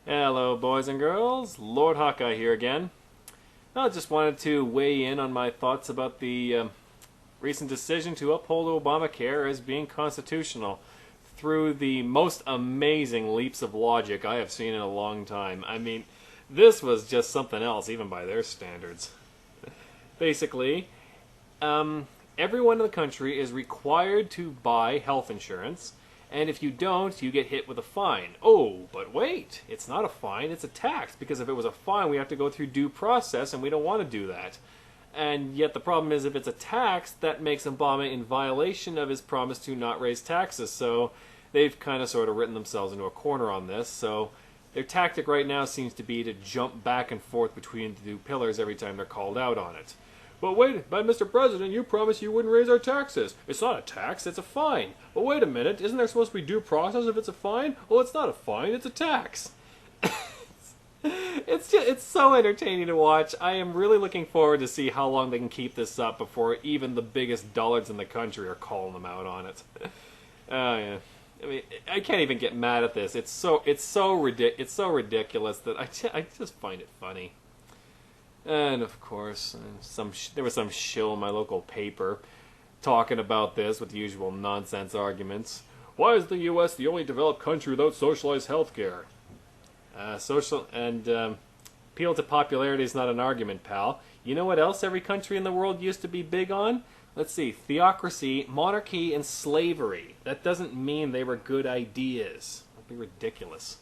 Hello, boys and girls. Lord Hawkeye here again. I just wanted to weigh in on my thoughts about the recent decision to uphold Obamacare as being constitutional through the most amazing leaps of logic I have seen in a long time. I mean, this was just something else, even by their standards. Basically, everyone in the country is required to buy health insurance, and if you don't, you get hit with a fine. Oh, but wait, it's not a fine, it's a tax, because if it was a fine, we have to go through due process, and we don't want to do that. And yet the problem is, if it's a tax, that makes Obama in violation of his promise to not raise taxes, so they've kind of sort of written themselves into a corner on this, so their tactic right now seems to be to jump back and forth between the two pillars every time they're called out on it. But wait, but Mr. President, you promised you wouldn't raise our taxes. It's not a tax, it's a fine. But wait a minute, isn't there supposed to be due process if it's a fine? Well, it's not a fine, it's a tax. It's so entertaining to watch. I am really looking forward to see how long they can keep this up before even the biggest dullards in the country are calling them out on it. Oh yeah. I mean, I can't even get mad at this. It's so ridiculous that I just find it funny. And of course, there was some shill in my local paper talking about this with the usual nonsense arguments. Why is the U.S. the only developed country without socialized health care? Appeal to popularity is not an argument, pal. You know what else every country in the world used to be big on? Let's see, theocracy, monarchy, and slavery. That doesn't mean they were good ideas. That'd be ridiculous.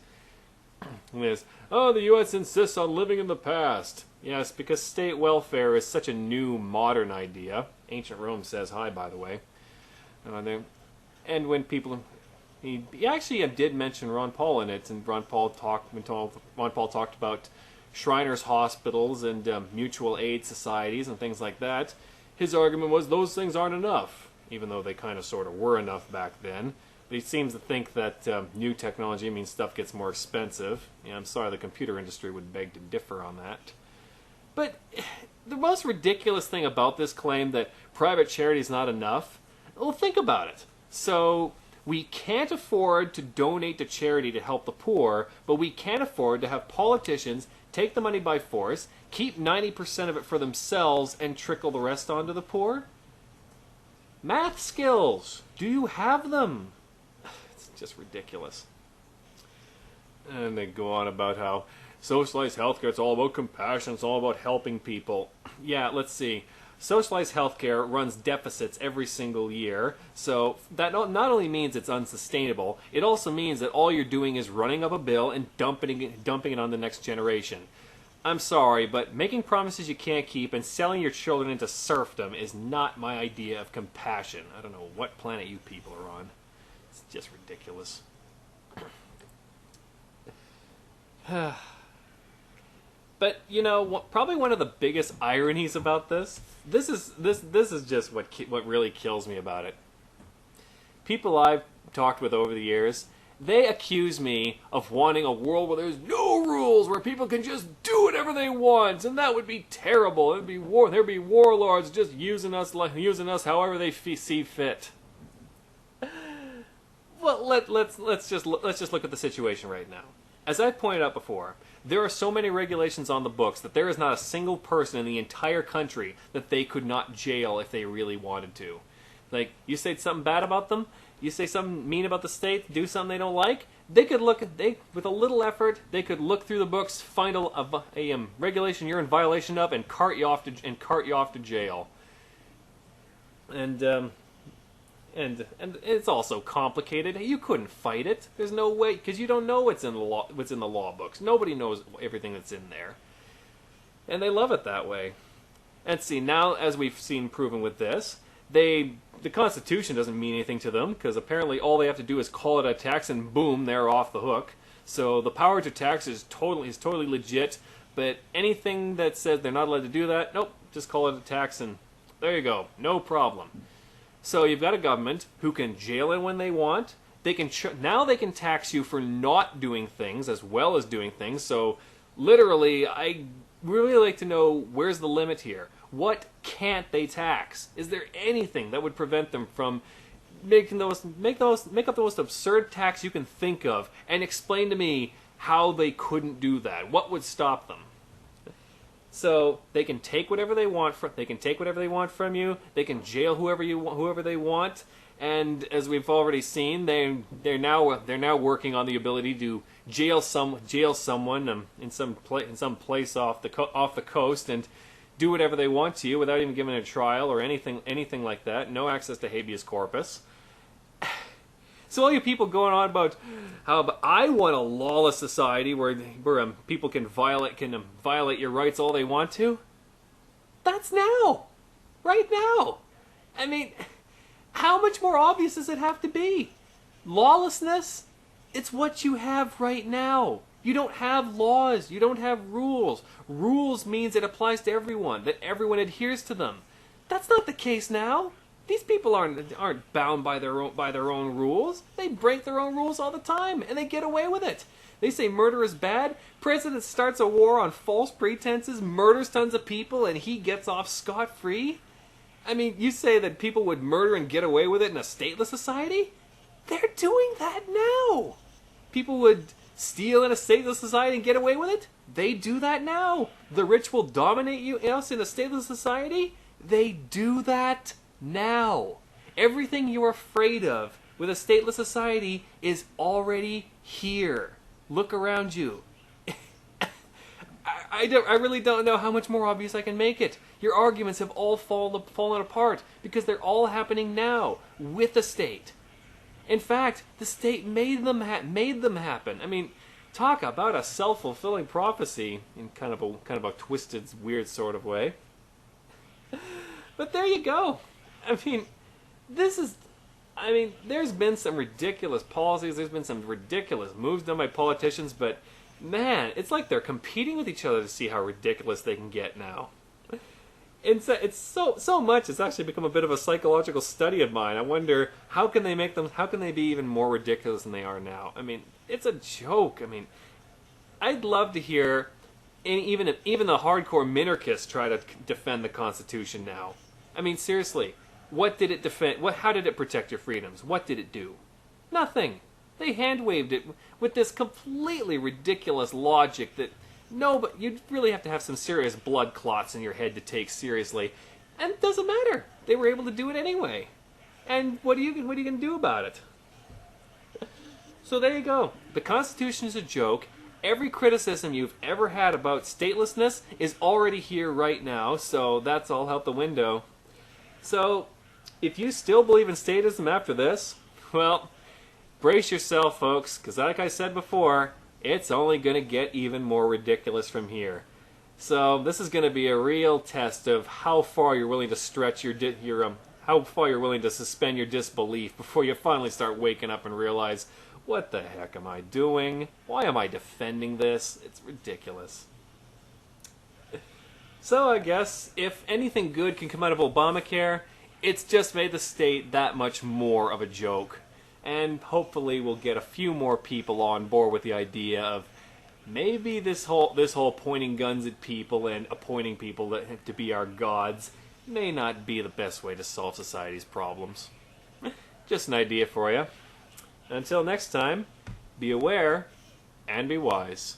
Oh, the U.S. insists on living in the past. Yes, because state welfare is such a new, modern idea. Ancient Rome says hi, by the way. And when people... He actually did mention Ron Paul in it, and Ron Paul talked about Shriners Hospitals and mutual aid societies and things like that. His argument was those things aren't enough, even though they kind of sort of were enough back then. But he seems to think that new technology means stuff gets more expensive. Yeah, I'm sorry, the computer industry would beg to differ on that. But the most ridiculous thing about this claim that private charity is not enough, well, think about it. So we can't afford to donate to charity to help the poor, but we can't afford to have politicians take the money by force, keep 90% of it for themselves, and trickle the rest onto the poor? Math skills! Do you have them? It's just ridiculous. And they go on about how socialized healthcare, it's all about compassion, it's all about helping people. Yeah, let's see. Socialized healthcare runs deficits every single year, so that not only means it's unsustainable, it also means that all you're doing is running up a bill and dumping it on the next generation. I'm sorry, but making promises you can't keep and selling your children into serfdom is not my idea of compassion. I don't know what planet you people are on. It's just ridiculous. But you know, probably one of the biggest ironies about this is just what really kills me about it. People I've talked with over the years, they accuse me of wanting a world where there's no rules, where people can just do whatever they want, and that would be terrible. There'd be warlords just using us however they see fit. Well, let's just look at the situation right now. As I pointed out before, there are so many regulations on the books that there is not a single person in the entire country that they could not jail if they really wanted to. Like, you say something bad about them, you say something mean about the state, do something they don't like, with a little effort, they could look through the books, find a regulation you're in violation of, and cart you off to jail. And it's also complicated. You couldn't fight it. There's no way, because you don't know what's in the law books. Nobody knows everything that's in there. And they love it that way. And see, now, as we've seen proven with this, the Constitution doesn't mean anything to them, because apparently all they have to do is call it a tax and boom, they're off the hook. So the power to tax is totally legit, but anything that says they're not allowed to do that, nope, just call it a tax and there you go, no problem. So you've got a government who can jail it when they want. Now they can tax you for not doing things as well as doing things. So literally, I really like to know, where's the limit here? What can't they tax? Is there anything that would prevent them from make up the most absurd tax you can think of and explain to me how they couldn't do that. What would stop them? So they can take whatever they want from you. They can jail whoever they want. And as we've already seen, they're now working on the ability to jail someone in some place off the coast and do whatever they want to you without even giving a trial or anything like that. No access to habeas corpus. So all you people going on about how I want a lawless society where people can violate your rights all they want to. That's now, right now. I mean, how much more obvious does it have to be? Lawlessness, it's what you have right now. You don't have laws. You don't have rules. Rules means it applies to everyone, that everyone adheres to them. That's not the case now. These people aren't bound by their own rules. They break their own rules all the time, and they get away with it. They say murder is bad. President starts a war on false pretenses, murders tons of people, and he gets off scot-free. I mean, you say that people would murder and get away with it in a stateless society? They're doing that now. People would steal in a stateless society and get away with it? They do that now. The rich will dominate us in a stateless society? They do that now. Everything you're afraid of with a stateless society is already here. Look around you. I really don't know how much more obvious I can make it. Your arguments have all fallen apart because they're all happening now with the state. In fact, the state made them happen. I mean, talk about a self-fulfilling prophecy in kind of a twisted, weird sort of way. But there you go. I mean, there's been some ridiculous policies, there's been some ridiculous moves done by politicians, but man, it's like they're competing with each other to see how ridiculous they can get now. It's so much, it's actually become a bit of a psychological study of mine. I wonder, how can they be even more ridiculous than they are now? I mean, it's a joke. I mean, I'd love to hear even the hardcore minarchists try to defend the Constitution now. I mean, seriously, what did it defend? How did it protect your freedoms? What did it do? Nothing. They hand-waved it with this completely ridiculous logic that but you'd really have to have some serious blood clots in your head to take seriously. And it doesn't matter. They were able to do it anyway. And what are you going to do about it? So there you go. The Constitution is a joke. Every criticism you've ever had about statelessness is already here right now, so that's all out the window. So, if you still believe in statism after this, well, brace yourself, folks, because like I said before, it's only going to get even more ridiculous from here. So this is going to be a real test of how far you're willing to stretch how far you're willing to suspend your disbelief before you finally start waking up and realize, what the heck am I doing? Why am I defending this? It's ridiculous. So I guess if anything good can come out of Obamacare, it's just made the state that much more of a joke. And hopefully we'll get a few more people on board with the idea of maybe this whole pointing guns at people and appointing people to be our gods may not be the best way to solve society's problems. Just an idea for you. Until next time, be aware and be wise.